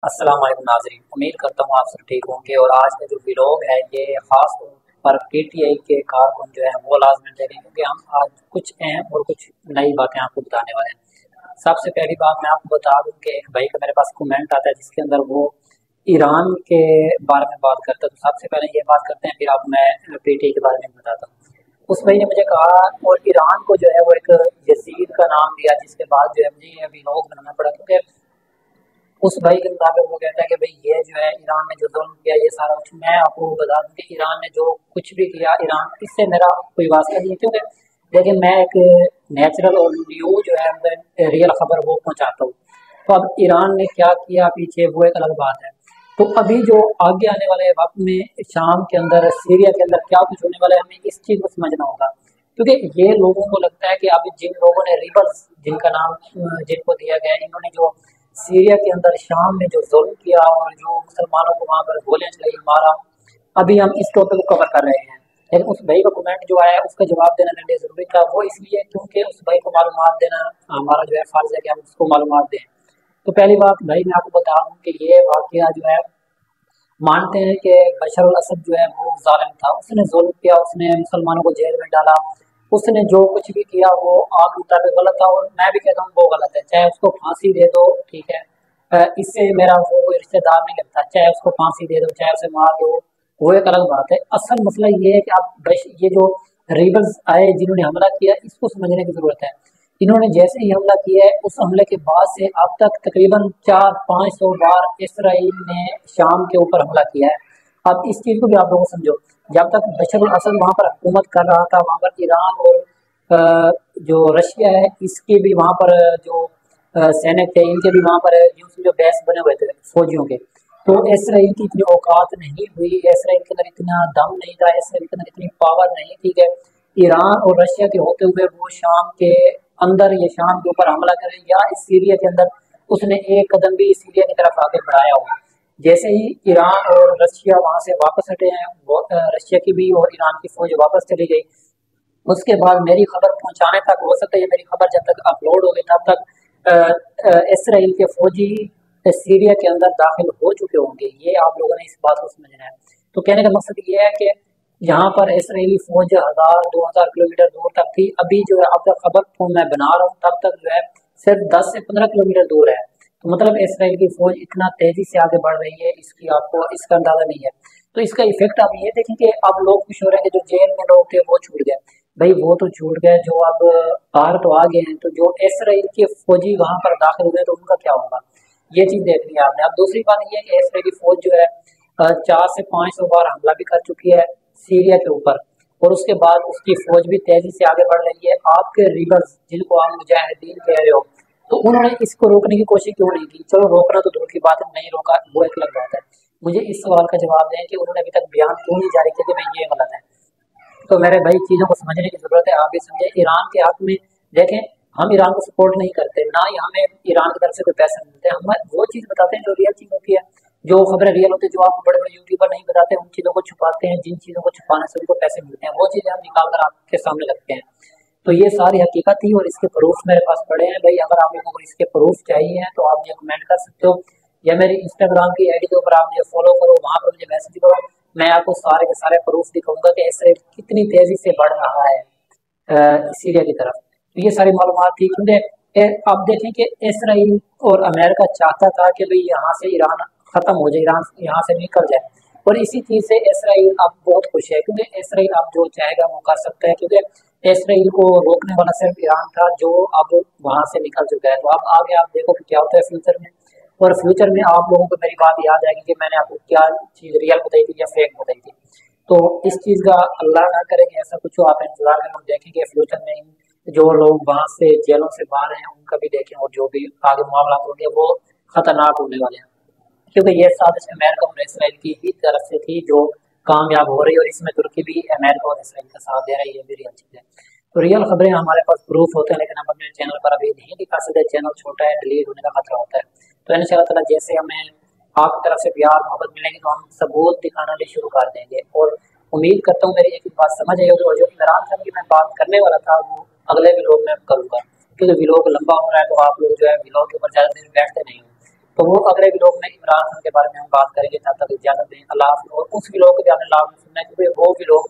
अस्सलाम वालेकुम नाज़रीन, उम्मीद करता हूँ आप सब ठीक होंगे। और आज का जो व्लॉग है ये ख़ास तौर पर पीटीआई के कारकुन जो है वो लाजमी देखें, क्योंकि हम आज कुछ अहम और कुछ नई बातें आपको बताने वाले हैं। सबसे पहली बात मैं आपको बता दूं कि एक भाई का मेरे पास कमेंट आता है जिसके अंदर वो ईरान के बारे में बात करता है। तो सबसे पहले ये बात करते हैं, फिर आप मैं पीटीआई के बारे में बताता हूँ। उस भाई ने मुझे कहा, और ईरान को जो है वो एक यजीद का नाम दिया, जिसके बाद जो है मुझे ये व्लॉग बनाना पड़ा, क्योंकि उस भाई के मुताबिक वो कहता है कि भाई ये जो है ईरान ने जो जुल्म किया ये सारा कुछ। मैं आपको बता दूं कि ईरान ने जो कुछ भी किया, ईरान इससे मेरा कोई वास्ता नहीं है, क्योंकि देखिए मैं एक नेचुरल और न्यू जो है रियल खबर वो पहुंचाता हूँ। तो अब ईरान ने क्या किया पीछे वो एक अलग बात है। तो अभी जो आगे आने वाले वक्त में शाम के अंदर, सीरिया के अंदर क्या कुछ होने वाला है, हमें इस चीज़ को समझना होगा। क्योंकि ये लोगों को लगता है कि अब जिन लोगों ने रिबल्स जिनका नाम जिनको दिया गया है, इन्होंने जो सीरिया के अंदर शाम में जो जुल्म किया और जो मुसलमानों को वहाँ पर गोलियां चलाई, मारा, अभी हम इस टॉपिक को कवर कर रहे हैं। लेकिन उस भाई का कमेंट जो आया उसका जवाब देना मेरे लिए ज़रूरी था। वो इसलिए क्योंकि उस भाई को मालूमात देना हमारा जो है फ़र्ज़ है कि हम उसको मालूमात दें। तो पहली बात भाई मैं आपको बता दूँ कि ये वाक़या जो है, मानते हैं कि बशर अल असद जो है वो जालिम था, उसने जुल्म किया, उसने मुसलमानों को जेल में डाला, उसने जो कुछ भी किया वो आप मुताबिक गलत था, और मैं भी कहता हूँ वो गलत है। चाहे उसको फांसी दे दो, ठीक है, इससे मेरा वो कोई रिश्तेदार नहीं लगता। चाहे उसको फांसी दे दो, चाहे उसे मार दो, वो एक अलग बात है। असल मसला ये है कि आप ये जो रिबल्स आए जिन्होंने हमला किया, इसको समझने की जरूरत है। इन्होंने जैसे ही हमला किया है, उस हमले के बाद से अब तक तकरीबन 400-500 बार इसराइल ने शाम के ऊपर हमला किया है। अब इस चीज़ को भी आप लोग समझो, जब तक बशर अल असद वहाँ पर हुकूमत कर रहा था, वहाँ पर ईरान और जो रशिया है इसके भी वहाँ पर जो सैनिक थे, इनके भी वहाँ पर यूं समझो बेस बने हुए थे फौजियों के। तो इसराइल की इतनी औकात नहीं हुई, इसराइल के अंदर इतना दम नहीं था, इसराइल के अंदर इतनी पावर नहीं, ठीक है, ईरान और रशिया के होते हुए वो शाम के अंदर या शाम के ऊपर हमला करे, या इस सीरिया के अंदर उसने एक कदम भी सीरिया की तरफ आगे बढ़ाया हुआ। जैसे ही ईरान और रशिया वहां से वापस हटे हैं, रशिया की भी और ईरान की फौज वापस चली गई। उसके बाद मेरी खबर पहुंचाने तक, हो सकता है ये मेरी खबर जब तक अपलोड हो गई तब तक इसराइल के फौजी सीरिया के अंदर दाखिल हो चुके होंगे। ये आप लोगों ने इस बात को समझना है। तो कहने का मकसद ये है कि यहाँ पर इसराइली फौज 1000-2000 किलोमीटर दूर तक थी, अभी जो है अब तक खबर मैं बना रहा हूँ तब तक जो है सिर्फ 10 से 15 किलोमीटर दूर है। तो मतलब इसराइल की फौज इतना तेजी से आगे बढ़ रही है, इसकी आपको इसका अंदाजा नहीं है। तो इसका इफेक्ट आप ये देखें कि अब लोग खुश हो रहे हैं कि जो जेल में लोग थे वो छूट गए। भाई वो तो छूट गए, जो अब बाहर तो आ गए हैं, तो जो इसराइल के फौजी वहां पर दाखिल हुए तो उनका क्या होगा, ये चीज देखनी है आपने। अब दूसरी बात ये है कि इसराइली फौज जो है 400 से 500 बार हमला भी कर चुकी है सीरिया के ऊपर, और उसके बाद उसकी फौज भी तेजी से आगे बढ़ रही है। आपके रिबल्स जिनको आप मुजाहिदीन कह रहे हो, तो उन्होंने इसको रोकने की कोशिश क्यों नहीं की? चलो रोकना तो दूर की बात है, नहीं रोका वो एक अलग बात है। मुझे इस सवाल का जवाब दें कि उन्होंने अभी तक बयान क्यों नहीं जारी किया कि भाई ये गलत है। तो मेरे भाई चीज़ों को समझने की जरूरत है, आप भी समझे। ईरान के हक में देखें, हम ईरान को सपोर्ट नहीं करते, ना ही हमें ईरान की तरफ से कोई पैसे मिलते हैं। हम वो चीज़ बताते हैं जो रियल चीज़ होती है, जो खबरें रियल होती है, जो आपको बड़े बड़े यूट्यूबर नहीं बताते, उन चीज़ों को छुपाते हैं। जिन चीज़ों को छुपाने से उनको पैसे मिलते हैं, वो चीज़ें हम निकाल कर आपके सामने रखते हैं। तो ये सारी हकीकत थी और इसके प्रूफ मेरे पास पड़े हैं। भाई अगर आप लोगों को इसके प्रूफ चाहिए तो आप मुझे कमेंट कर सकते हो, या मेरी इंस्टाग्राम की आईडी के ऊपर आप मुझे फॉलो करो, वहाँ पर मुझे मैसेज करो। मैं आपको सारे के सारे प्रूफ दिखाऊंगा कि इसराइल कितनी तेजी से बढ़ रहा है सीरिया की तरफ। तो ये सारी मालूमात थी, क्योंकि आप देखें कि इसराइल और अमेरिका चाहता था कि भाई यहाँ से ईरान खत्म हो जाए, ईरान यहाँ से निकल जाए, और इसी चीज़ से इसराइल अब बहुत खुश है, क्योंकि इसराइल अब जो चाहेगा वो कर सकता है, क्योंकि इसराइल को रोकने वाला सिर्फ ईरान था जो अब वहां से निकल चुका है। तो अब आगे आप देखो कि क्या होता है फ्यूचर में, और फ्यूचर में आप लोगों को मेरी बात याद आएगी कि मैंने आपको क्या चीज़ रियल बताई थी या फेक बताई थी। तो इस चीज़ का अल्लाह ना करेंगे ऐसा कुछ हो, आप इंतजार में देखेंगे फ्यूचर में जो लोग वहां से जेलों से बाहर हैं उनका भी देखें, और जो भी आगे मामला होंगे वो खतरनाक होने वाले हैं। क्योंकि ये साजिश अमेरिका और इसराइल की ही तरफ से थी जो कामयाब हो रही है, और इसमें तुर्की भी अमेरिका और इसराइल का साथ दे रही है, भी रियल चीज़ है। तो रियल खबरें हमारे पास प्रूफ होते हैं, लेकिन हम अपने चैनल पर अभी नहीं दिखा सकते, चैनल छोटा है, डिलीट होने का खतरा होता है। तो इंशाअल्लाह जैसे हमें आपकी तरफ से प्यार मोहब्बत मिलेगी तो हम सबूत दिखाना भी शुरू कर देंगे। और उम्मीद करता हूँ मेरी एक बात समझ आई होगी, और जो इमरान खान की मैं बात करने वाला था वो अगले व्लॉग में करूँगा, क्योंकि व्लॉग लंबा हो रहा है तो आप लोग जो है व्लॉग के ऊपर ज़्यादा देर बैठते नहीं हो। तो वो अगले व्लॉग में इमरान खान के बारे में हम बात करेंगे। तब तक इजाजत दें, अल्लाह हाफ़िज़। और उस व्लॉग को भी आपने लाभ में सुनना है, क्योंकि वो व्लॉग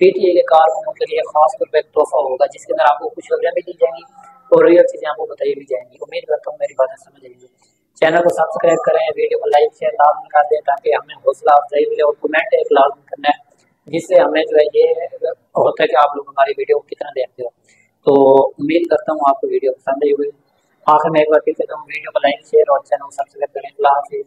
पीटीआई के कारकुनों के लिए खास तौर पर एक तोहफा होगा, जिसके अंदर आपको कुछ खबरें भी दी जाएंगी और रियल चीज़ें आपको बताई भी जाएंगी। उम्मीद करता हूँ मेरी बातें समझ आएंगी। चैनल को सब्सक्राइब करें, वीडियो को लाइक शेयर लाजमी कर दें, ताकि हमें हौसला अफजाई मिले, और कमेंट एक लाजमी करना है, जिससे हमें जो है ये होता है कि आप लोग हमारी वीडियो को कितना देखते हो। तो उम्मीद करता हूँ आपको वीडियो पसंद आई होगी। आखिर में एक बार फिर कहता हूँ, वीडियो को लाइक शेयर और चैनल को सब्सक्राइब करें। अल्लाह हाफ़िज़।